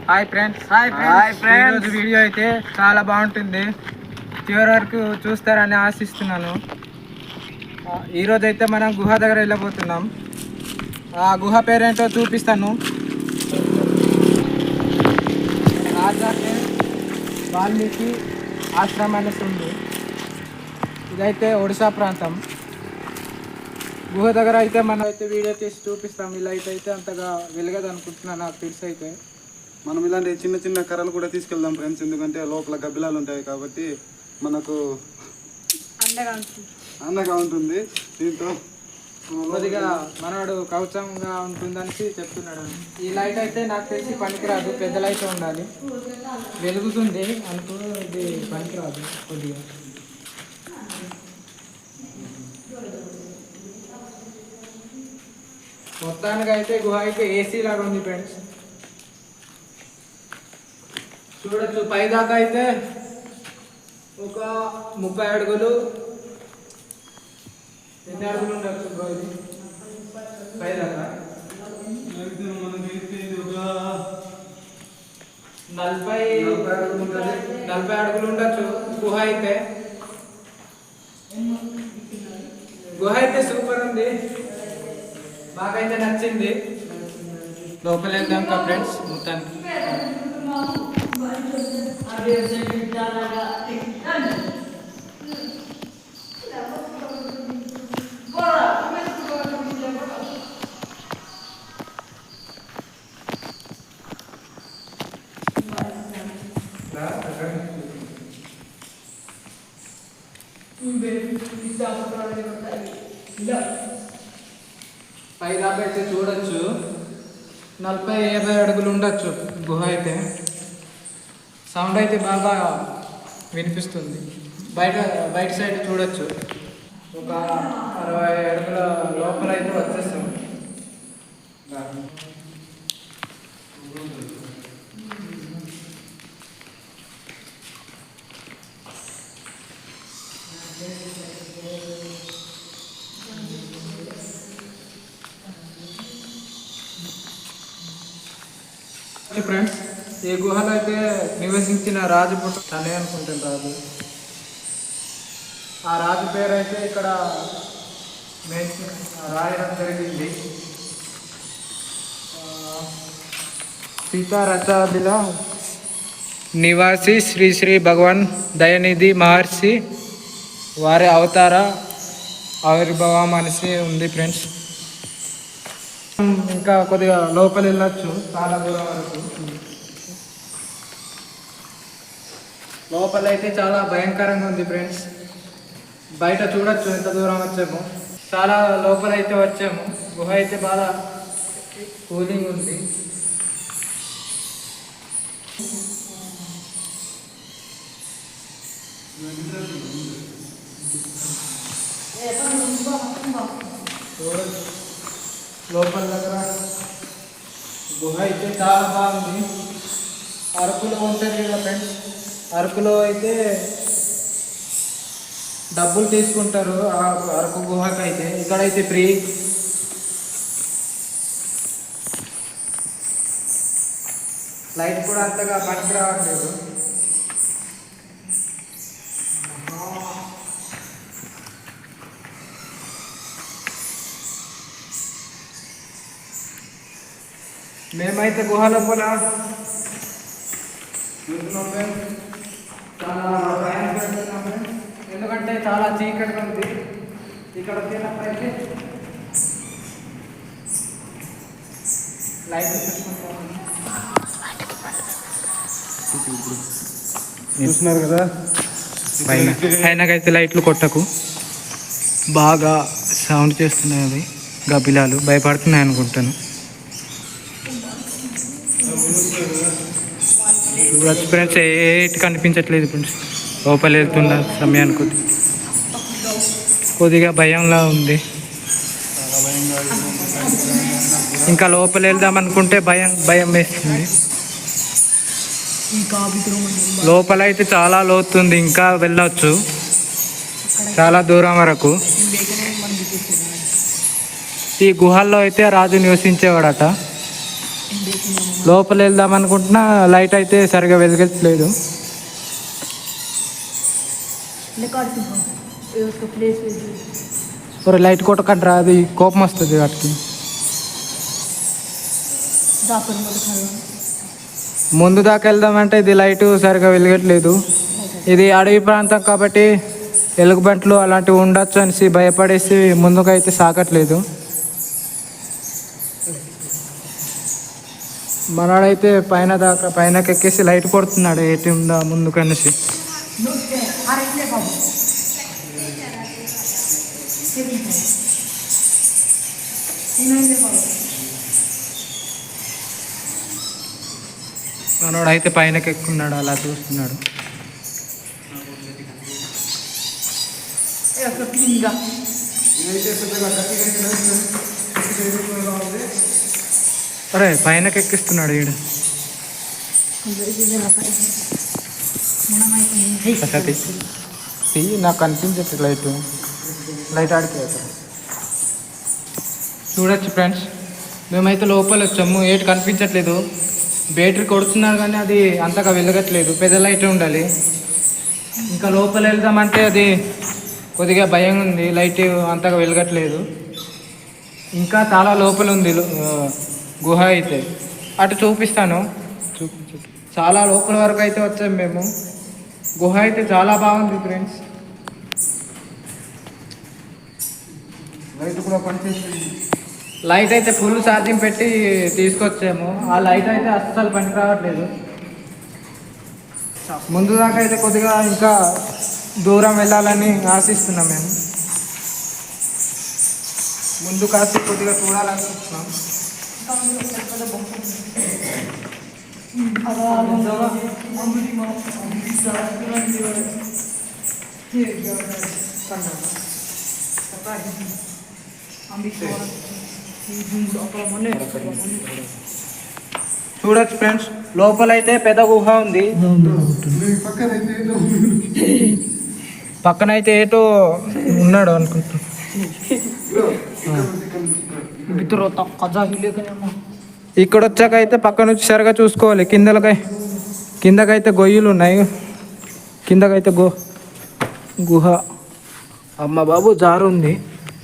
Hi friends, ఈరోజు video అయితే చాలా బాగుంటుంది. చివరి వరకు చూస్తారని ఆశిస్తున్నాను. ఈరోజు అయితే మనం గుహ దగ్గర వెళ్ళబోతున్నాం. ఆ గుహ పేరేంటో చూపిస్తాను. రాజాకి వాల్మీకి ఆశ్రమం అనేసి ఉంది. ఇదైతే ఒడిశా ప్రాంతం. గుహ దగ్గర అయితే మనం అయితే వీడియో తీసి చూపిస్తాం. ఇలా అయితే అంతగా వెలగదు అనుకుంటున్నాను, నాకు తెలిసి అయితే. మనం ఇలాంటి చిన్న చిన్న కర్రలు కూడా తీసుకెళ్దాం ఫ్రెండ్స్, ఎందుకంటే లోపల గబ్బిలాలు ఉంటాయి కాబట్టి మనకు అండగా ఉంటుంది. దీంతో కొద్దిగా మనవాడు కవచంగా ఉంటుందని చెప్తున్నాడు. ఈ లైట్ అయితే నాకు తెలిసి పనికిరాదు, పెద్ద లైట్ ఉండాలి. వెలుగుతుంది అనుకో, ఇది పనికిరాదు కొద్దిగా. మొత్తానికి అయితే గుహ అయితే ఏసీ లాగా ఉంది ఫ్రెండ్స్. చూడొచ్చు పైదాకా అయితే ఒక 30 అడుగులు, ఎన్ని అడుగులు ఉండొచ్చు పైదాకా? 40 అడుగులు ఉండొచ్చు గుహ అయితే. గుహ అయితే సూపర్ ఉంది, మాకైతే నచ్చింది. లోపల వెళ్దాం కా ఫ్రెండ్స్. మొత్తానికి పైదాకా అయితే చూడొచ్చు. 40-50 అడుగులు ఉండొచ్చు గుహ అయితే. సౌండ్ అయితే బాగా వినిపిస్తుంది. బయట సైడ్ చూడొచ్చు. ఒక 60 అడుగుల లోపల అయితే వచ్చేస్తాం. ఫ్రెండ్స్, ఈ గుహలో అయితే నివసించిన రాజు తనే అనుకుంటాను రాజు. ఆ రాజు పేరు అయితే ఇక్కడ రాయడం జరిగింది. సీతారథాదిల నివాసి శ్రీ శ్రీ భగవాన్ దయానిధి మహర్షి వారి అవతార ఆవిర్భావం అనేసి ఉంది ఫ్రెండ్స్. ఇంకా కొద్దిగా లోపల వెళ్ళొచ్చు, చాలా దూరం వరకు. లోపల అయితే చాలా భయంకరంగా ఉంది ఫ్రెండ్స్. బయట చూడొచ్చు ఎంత దూరం వచ్చాము. చాలా లోపల అయితే వచ్చాము. గుహ అయితే బాగా కూలింగ్ ఉంది. చూడొచ్చు లోపల దగ్గర గుహ అయితే చాలా బాగుంది. అరకులో ఉంటుంది కదా ఫ్రెండ్స్, అరకులో అయితే డబ్బులు తీసుకుంటారు ఆ అరకు గుహకి అయితే. ఇక్కడైతే ఫ్రీ. లైట్ కూడా అంతగా పనికి రావట్లేదు. మేమైతే గుహ లోపల చాలా ప్రయాణపెడుతున్నాము, ఎందుకంటే చాలా చీకటిగా ఉంది. ఇక్కడ వచ్చినప్పుడైతే లైట్ చూస్తున్నారు కదా, అయినాకైతే లైట్లు కొట్టకు, బాగా సౌండ్ చేస్తున్నాయి. అవి గబ్బిలాలు భయపడుతున్నాయి అనుకుంటాను. ఫ్రెండ్స్ ఏటి కనిపించట్లేదు ఫ్రెండ్స్. లోపల వెళ్తున్న సమయానికి కొద్దిగా భయంలా ఉంది. ఇంకా లోపల వెళ్దాం అనుకుంటే భయం వేస్తుంది. లోపల అయితే చాలా లోతుంది, ఇంకా వెళ్ళొచ్చు చాలా దూరం వరకు. ఈ గుహల్లో అయితే రాజు నివసించేవాడట. లోపల వెళ్దాం అనుకుంటున్నా లైట్ అయితే సరిగా వెలగట్లేదు. ఒక లైట్ కొట్టకండి రా, అది కోపం వస్తుంది వాటికి. ముందు దాకా వెళ్దామంటే ఇది లైట్ సరిగా వెలగట్లేదు. ఇది అడవి ప్రాంతం కాబట్టి ఎలుగుబంట్లు అలాంటివి ఉండొచ్చు అనేసి భయపడేసి ముందుకైతే సాగట్లేదు. మనవాడైతే పైనకి ఎక్కేసి లైట్ కొడుతున్నాడు ఏటి ఉందా ముందుకు అనేసి. మనవాడైతే పైనకి ఎక్కున్నాడు, అలా చూస్తున్నాడు. అరే పైనకి ఎక్కిస్తున్నాడు వీడు. నాకు కనిపించట్లేదు లైట్ ఆడితే. చూడొచ్చు ఫ్రెండ్స్, మేమైతే లోపల వచ్చాము, ఏటి కనిపించట్లేదు. బ్యాటరీ కొడుతున్నారు కానీ అది అంతగా వెలగట్లేదు, పెద్ద లైట్ ఉండాలి. ఇంకా లోపల వెళ్దామంటే అది కొద్దిగా భయం ఉంది, లైట్ అంతగా వెలగట్లేదు. ఇంకా చాలా లోపల ఉంది గుహ అయితే. అటు చూపిస్తాను, చాలా లోపల వరకు అయితే వచ్చాము మేము. గుహ అయితే చాలా బాగుంది ఫ్రెండ్స్. లైట్ కూడా పనిచేస్తుంది. లైట్ అయితే ఫుల్ ఛార్జింగ్ పెట్టి తీసుకొచ్చాము, ఆ లైట్ అయితే అస్సలు పనికి రావట్లేదు. ముందు దాకా అయితే కొద్దిగా ఇంకా దూరం వెళ్ళాలని ఆశిస్తున్నాం మేము. ముందు కాస్త కొద్దిగా చూడాలనుకుంటున్నాం. చూడొచ్చు ఫ్రెండ్స్, లోపలైతే పెద్ద గుహ ఉంది. పక్కన అయితే ఏటో ఉన్నాడు అనుకుంటా. ఇక్కడ వచ్చాక అయితే పక్క నుంచి సరిగా చూసుకోవాలి. కిందకైతే గొయ్యలు ఉన్నాయి, కిందకైతే గుహ. అమ్మ బాబు జారు ఉంది.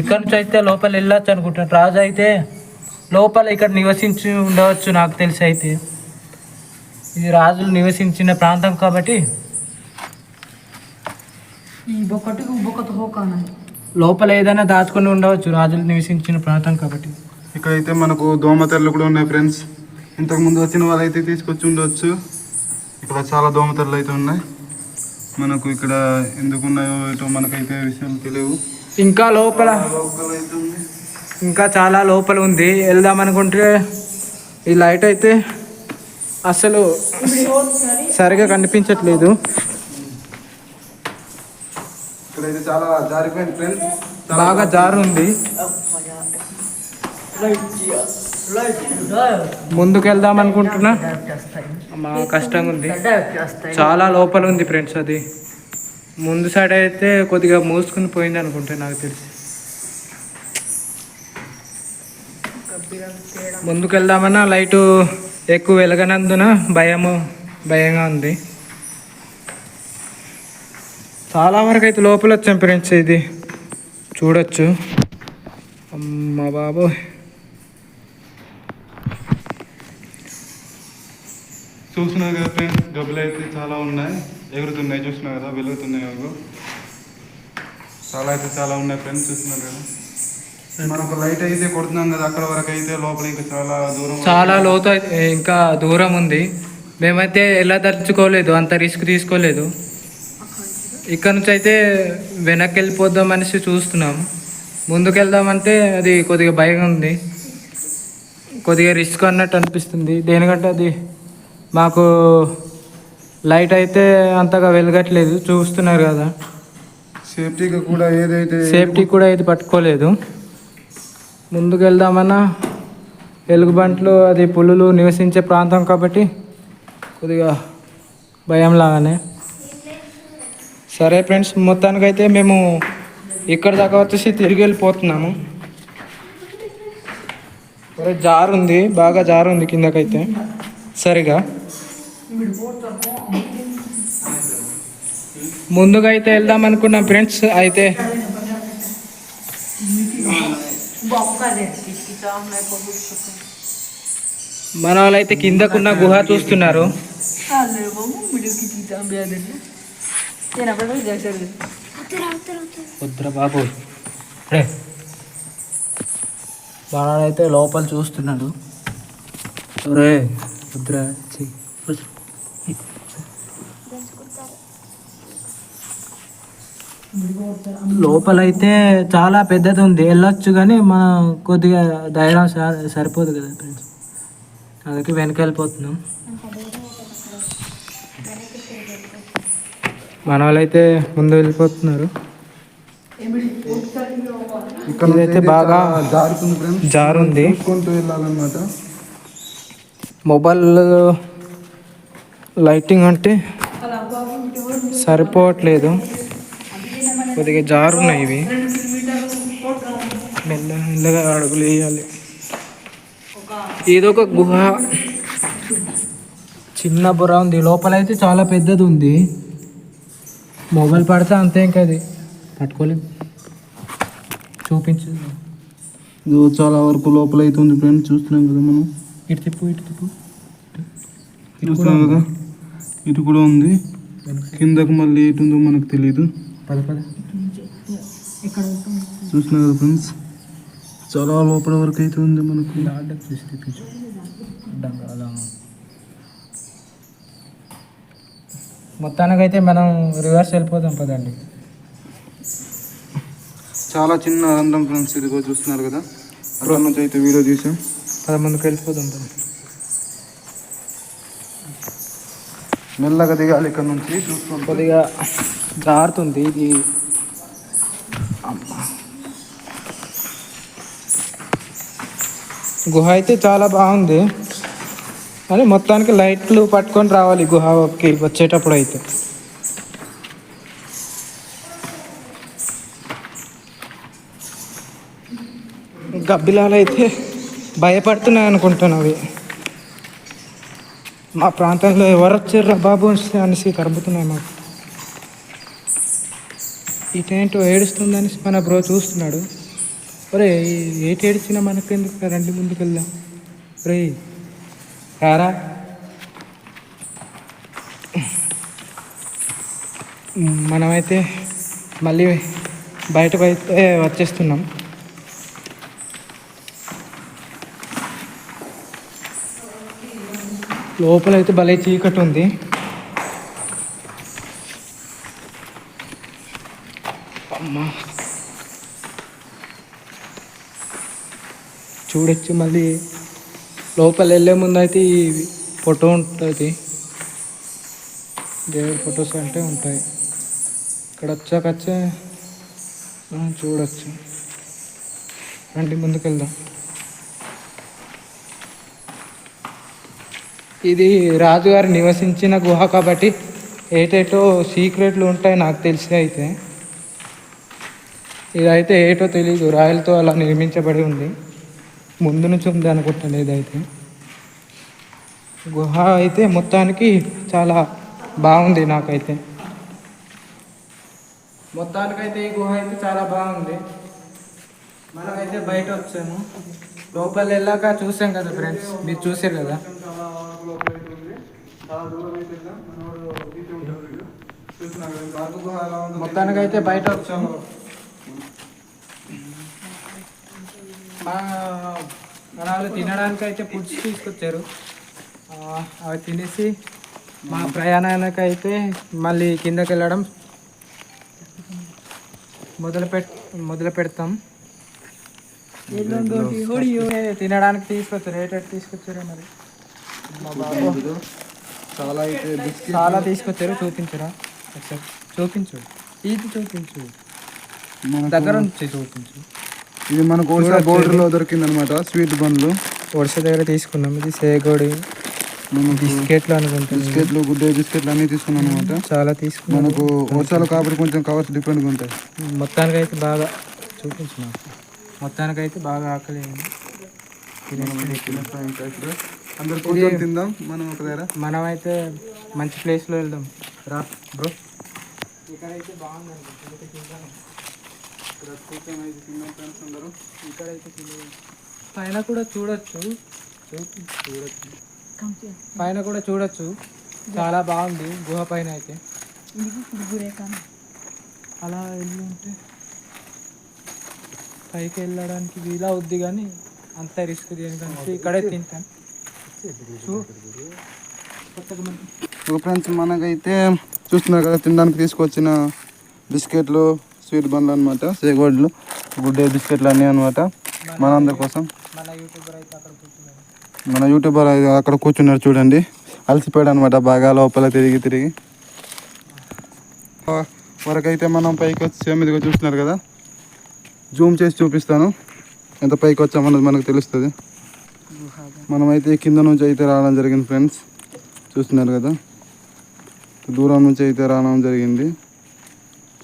ఇక్కడ నుంచి అయితే లోపల వెళ్ళొచ్చు అనుకుంటాను. రాజు అయితే లోపల ఇక్కడ నివసించి ఉండవచ్చు నాకు తెలిసి. అయితే ఇది రాజులు నివసించిన ప్రాంతం కాబట్టి లోపల ఏదైనా దాచుకొని ఉండవచ్చు, రాజులు నివసించిన ప్రాంతం కాబట్టి. ఇక్కడైతే మనకు దోమతెరలు కూడా ఉన్నాయి ఫ్రెండ్స్. ఇంతకు ముందు వచ్చిన వాళ్ళైతే తీసుకొచ్చి ఉండవచ్చు. ఇక్కడ చాలా దోమతెరలు అయితే ఉన్నాయి. మనకు ఇక్కడ ఎందుకు ఉన్నాయో ఇటు మనకైతే విషయం తెలియవు. ఇంకా లోపల ఇంకా చాలా లోపల ఉంది. వెళ్దాం అనుకుంటే ఈ లైట్ అయితే అసలు సరిగా కనిపించట్లేదు. ఇక్కడైతే చాలా జారిపోయింది ఫ్రెండ్స్, బాగా జారు ఉంది. ముందుకు వెళ్దాం అనుకుంటున్నా, మా కష్టంగా ఉంది. చాలా లోపల ఉంది ఫ్రెండ్స్. అది ముందు సైడ్ అయితే కొద్దిగా మూసుకుని పోయింది అనుకుంటా నాకు తెలిసి. ముందుకు వెళ్దామన్నా లైటు ఎక్కువ వెలగనందున భయంగా ఉంది. చాలా వరకు అయితే లోపల వచ్చాం ఫ్రెండ్స్. ఇది చూడొచ్చు. అమ్మ బాబు, చూస్తున్నారు కదా ఫ్రెండ్స్, గబ్బులు అయితే చాలా ఉన్నాయి, ఎగురుతున్నాయి. చూస్తున్నారు కదా, వెలుగుతున్నాయి. చాలా అయితే చాలా ఉన్నాయి ఫ్రెండ్స్, చూస్తున్నారు కదా. మనకు లైట్ అయితే కొడుతున్నాం కదా, అక్కడ వరకు అయితే లోపల ఇంకా చాలా లోతు ఇంకా దూరం ఉంది. మేమైతే ఎలా తలుచుకోలేదు, అంత రిస్క్ తీసుకోలేదు. ఇక్కడ నుంచి అయితే వెనక్కి వెళ్ళిపోద్దాం అనేసి చూస్తున్నాము. ముందుకు వెళ్దామంటే అది కొద్దిగా భయంగా ఉంది, కొద్దిగా రిస్క్ అన్నట్టు అనిపిస్తుంది. దేనికంటే అది మాకు లైట్ అయితే అంతగా వెలగట్లేదు, చూస్తున్నారు కదా. సేఫ్టీ కూడా ఏది పట్టుకోలేదు. ముందుకు వెళ్దామన్నా ఎలుగుబంట్లు అది పులులు నివసించే ప్రాంతం కాబట్టి కొద్దిగా భయం లాగానే. సరే ఫ్రెండ్స్, మొత్తానికైతే మేము ఇక్కడ దాకా వచ్చేసి తిరిగి వెళ్ళిపోతున్నాము. జారు ఉంది, బాగా జారు ఉంది కిందకైతే. సరిగా ముందుగా అయితే వెళ్దాం అనుకున్నాం ఫ్రెండ్స్. అయితే మన వాళ్ళు అయితే కిందకున్న గుహ చూస్తున్నారు. వద్దురా బాబు, అయితే లోపల చూస్తున్నాడు. రే వద్దురా, లోపలైతే చాలా పెద్దది ఉంది, వెళ్ళొచ్చు కానీ మనం కొద్దిగా ధైర్యం సరిపోదు కదా ఫ్రెండ్స్, అందుకే వెనక వెళ్ళిపోతున్నాం. మన వాళ్ళైతే ముందు వెళ్ళిపోతున్నారు. ఇక్కడైతే బాగా జారుంది. వెళ్ళాలన్నమాట. మొబైల్ లైటింగ్ అంటే సరిపోవట్లేదు, కొద్దిగా జారున్నాయి ఇవి. మెల్లగా అడుగులు వేయాలి. ఇదొక గుహ, చిన్న బుర్ర ఉంది. లోపలైతే చాలా పెద్దది ఉంది. మొబైల్ పడితే అంతే, ఇంకా అది పట్టుకోలేదు. చూపించు. చాలా వరకు లోపల అయితే ఉంది ఫ్రెండ్స్, చూస్తున్నాం కదా మనం. ఇటు తిప్పు చూస్తున్నాం కదా, ఇటు కూడా ఉంది. కిందకు మళ్ళీ ఎటు ఉందో మనకు తెలియదు. చూస్తున్నాం కదా ఫ్రెండ్స్, చాలా లోపల వరకు అయితే ఉంది మనకు. మొత్తానికైతే మనం రివర్స్ వెళ్ళిపోదాం పదండి. చాలా చిన్న రంధ్రం ఫ్రెండ్స్, ఇదిగో చూస్తున్నారు కదా. అక్కడ నుంచి అయితే వీడియో తీసాం. ముందుకు వెళ్ళిపోదాం. మెల్లగా దిగాలి ఇక్కడ నుంచి. చూస్తాం కొద్దిగా జారుతుంది ఇది. గుహ అయితే చాలా బాగుంది, కానీ మొత్తానికి లైట్లు పట్టుకొని రావాలి గుహకి వచ్చేటప్పుడు. అయితే గబ్బిలాలు అయితే భయపడుతున్నాయి అనుకుంటున్నవి. మా ప్రాంతంలో ఎవరు వచ్చారా బాబు అనేసి కరుపుతున్నాయి మాకు. ఇటేంటో ఏడుస్తుందని మన బ్రో చూస్తున్నాడు. ఒరే ఏటి ఏడిచినా మనకు ఎందుకు, రండి ముందుకు వెళ్దాం. రే రారా. మనమైతే మళ్ళీ బయటకు అయితే వచ్చేస్తున్నాం. లోపలైతే భలే చీకటి ఉంది. అమ్మా చూడొచ్చు. మళ్ళీ లోపల వెళ్ళే ముందు అయితే ఈ ఫోటో ఉంటుంది, దేవుడి ఫొటోస్ అంటే ఉంటాయి. ఇక్కడ వచ్చాకచ్చే మనం చూడొచ్చు. రండి ముందుకు వెళ్దాం. ఇది రాజుగారు నివసించిన గుహ కాబట్టి ఏటేటో సీక్రెట్లు ఉంటాయి నాకు తెలిసి. అయితే ఇదైతే ఏటో తెలీదు, రాయలతో అలా నిర్మించబడి ఉంది. ముందు నుంచి ఉంది అనుకుంటాను ఇదైతే. గుహ అయితే మొత్తానికి చాలా బాగుంది నాకైతే. మొత్తానికైతే ఈ గుహ అయితే చాలా బాగుంది. మనమైతే బయట వచ్చాము. లోపల వెళ్ళాక చూసాం కదా ఫ్రెండ్స్, మీరు చూసారు కదా. మొత్తానికైతే బయట వచ్చాము. మన వాళ్ళు తినడానికి అయితే ఫుడ్స్ తీసుకొచ్చారు. అవి తినేసి మా ప్రయాణానికి అయితే మళ్ళీ కిందకి వెళ్ళడం మొదలు పెడతాం. తినడానికి తీసుకొచ్చారు. ఏటెట్ తీసుకొచ్చారు మరి మా బాబు. చాలా తీసుకొచ్చారు. చూపించరా ఒకసారి, చూపించు. ఇది చూపించు, దగ్గర నుంచి చూపించు. ఇది మనకు ఒడిశా బోర్డర్లో దొరికింది అనమాట. స్వీట్ బండ్లు ఒడిశా దగ్గర తీసుకున్నాం. ఇది సేగోడి బిస్కెట్లు అనుకుంటాం. బిస్కెట్లు, గుడ్ డే బిస్కెట్లు అన్నీ తీసుకున్నాం అనమాట. చాలా తీసుకున్నాం. మనకు వర్షాలు కాబట్టి కొంచెం కవర్స్ డిఫరెంట్గా ఉంటాయి. మొత్తానికైతే బాగా చూపించిన, మొత్తానికైతే బాగా ఆకలి అయింది. అందరు కూర్చొని తిందాం మనం ఒక దగ్గర. మనమైతే మంచి ప్లేస్లో వెళ్దాం రా బ్రో. ఇక్కడైతే బాగుందండి, ఇక్కడైతే తిందాం. ఇక్కడ కూర్చొని అయితే తిందాం ఫ్రెండ్స్ అందరూ. ఇక్కడైతే తిందాం. పైన కూడా చూడొచ్చు, పైన కూడా చూడొచ్చు, చాలా బాగుంది గుహ పైన అయితే. అలా వెళ్ళి ఉంటే పైకి వెళ్ళడానికి వీలు అవుద్ది, కానీ అంత రిస్క్ దేనికంటే ఇక్కడే తింటాను. ఫ్రెండ్స్ మనకైతే చూస్తున్నారు కదా, తినడానికి తీసుకొచ్చిన బిస్కెట్లు, స్వీట్ బండ్లు అనమాట, సేగోడ్లు, గుడ్ డే బిస్కెట్లు అన్నీ అనమాట మనందరి కోసం. మన యూట్యూబర్ అయితే అక్కడ కూర్చున్నాడు, అక్కడ కూర్చున్నాడు చూడండి, అలసిపోయాడు అనమాట బాగా లోపల తిరిగి తిరిగి. వరకైతే మనం పైకి వచ్చాము, ఇదిగో చూస్తున్నారు కదా, జూమ్ చేసి చూపిస్తాను ఎంత పైకి వచ్చామన్నది మనకు తెలుస్తుంది. మనమైతే కింద నుంచి అయితే రావడం జరిగింది ఫ్రెండ్స్, చూస్తున్నారు కదా, దూరం నుంచి అయితే రావడం జరిగింది.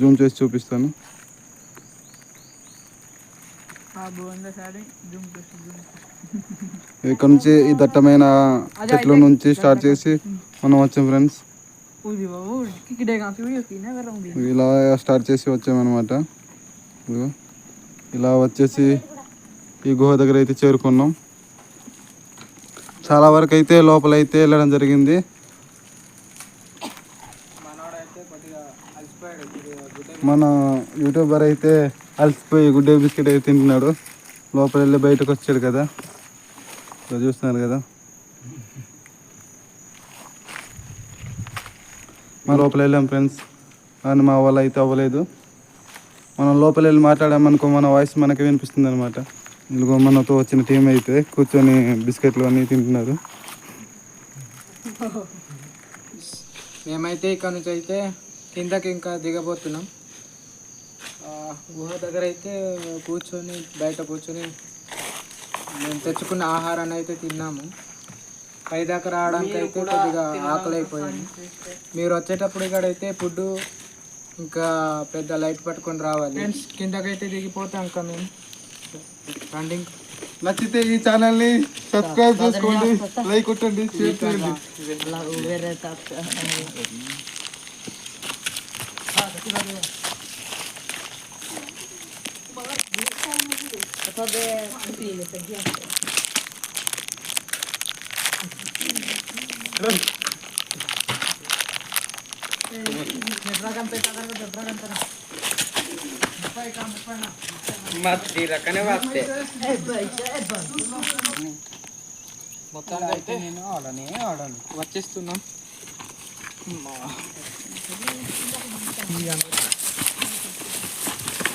జూమ్ చేసి చూపిస్తాను. ఇక్కడ నుంచి ఈ దట్టమైన చెట్ల నుంచి స్టార్ట్ చేసి మనం వచ్చాం ఫ్రెండ్స్. ఇలా స్టార్ట్ చేసి వచ్చామన్నమాట. ఇలా వచ్చేసి ఈ గుహ దగ్గర అయితే చేరుకున్నాం. చాలా వరకు అయితే లోపలైతే వెళ్ళడం జరిగింది. మన యూట్యూబర్ అయితే అలసిపోయి గుడ్ డే బిస్కెట్ అయితే తింటున్నాడు. లోపల వెళ్ళి బయటకు వచ్చాడు కదా, చూస్తున్నారు కదా. మా లోపల వెళ్ళాం ఫ్రెండ్స్, కానీ మా వాళ్ళు అయితే అవ్వలేదు. మనం లోపల వెళ్ళి మాట్లాడామనుకో మన వాయిస్ మనకి వినిపిస్తుంది అనమాట. ఇదిగో మనతో వచ్చిన టీం అయితే కూర్చొని బిస్కెట్లు అన్నీ తింటున్నారు. మేమైతే ఇక్కడ నుంచి అయితే కిందకి ఇంకా దిగబోతున్నాం. గుహ దగ్గర అయితే బయట కూర్చొని మేము తెచ్చుకున్న ఆహారాన్ని అయితే తిన్నాము. పై దాకా రావడానికి అయితే కొద్దిగా ఆకలి అయిపోయింది. మీరు వచ్చేటప్పుడు ఇక్కడైతే ఫుడ్ ఇంకా పెద్ద లైట్ పట్టుకొని రావాలి. కిందకైతే దిగిపోతాం ఇంకా మేము. రన్నింగ్ నచ్చితే ఈ ఛానల్ని సబ్స్క్రైబ్ చేసుకోండి, లైక్ కొట్టండి, షేర్ చేయండి. మొత్తానికి అయితే నేను ఆడను వచ్చేస్తున్నాం.